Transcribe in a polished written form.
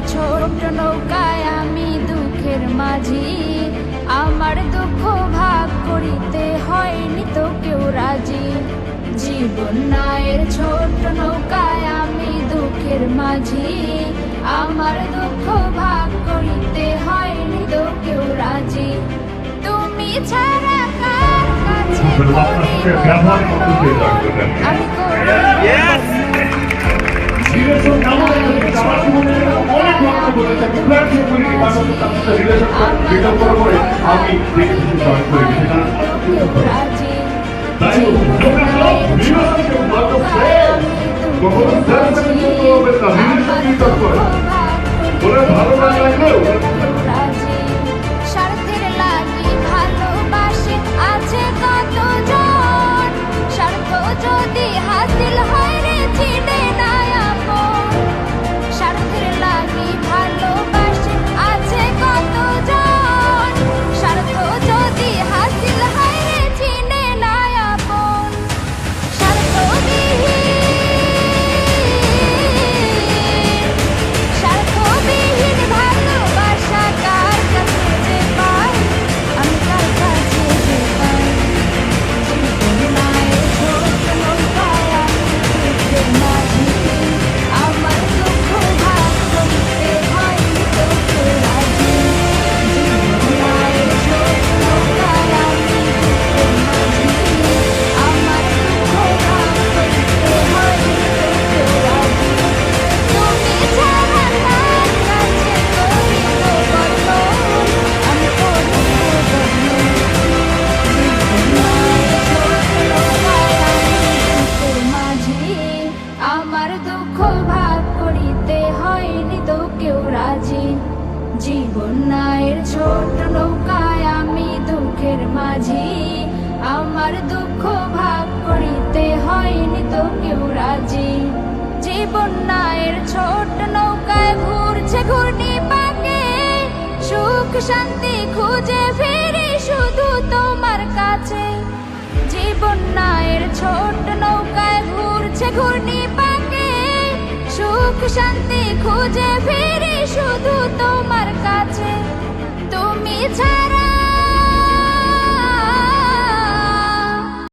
ছোট নৌকায় আমি দুঃখের মাঝি, আমার দুঃখ ভাগ করিতে হয়নি তো কেউ রাজি। জীবন নায়ের ছোট নৌকায় আমি দুঃখের মাঝি, আমার দুঃখ ভাগ করিতে হয়নি তো কেউ রাজি। তুমি ছাড়া কার কাছে আমি স্বার্থের লাগি ভালোবাসে আছে কতজন, স্বার্থ যদি হাসিল হয় রে চিনে না আপন। স্বার্থের লাগি ভালোবাসে আছে কতজন, স্বার্থ যদি হাসিল হয় রে চিনে না আপন। স্বার্থবিহীন ভালোবাসা কার কাছে যে পাই, আমি কার কাছে যে পাই। জীবন নায়ের ছোট নৌকায় আমি দুঃখের মাঝি, আমার দুঃখ ভাগ করিতে হয়নি তো কেউ রাজি। জীবন নায়ের ছোট নৌকায় আমি দুঃখের মাঝি, আমার দুঃখ ভাগ করিতে হয়নি তো কেউ রাজি। তুমি ছাড়া কার কাছে করিব বর্ণন, আমি করিব বর্ণন। জীবন নায়ের ছোট নৌকায় আমি দুঃখের মাঝি, আমার দুঃখ ভাগ করিতে হয়নি তো কেউ রাজি। জীবন নায়ের ছোট নৌকায় আমি দুঃখের মাঝি, আমার দুঃখ ভাগ করিতে হয়নি তো কেউ রাজি। জীবন নায়ের ছোট নৌকায় ঘুরছে ঘূর্ণি পাকে, সুখ শান্তি খুঁজে ফিরি শুধু তোমার কাছে। জীবন নায়ের ছোট নৌকায় ঘুরছে ঘূর্ণি পাকে, সুখ শান্তি খুঁজে ফিরি শুধু তোমার কাছে। তুমি ছাড়া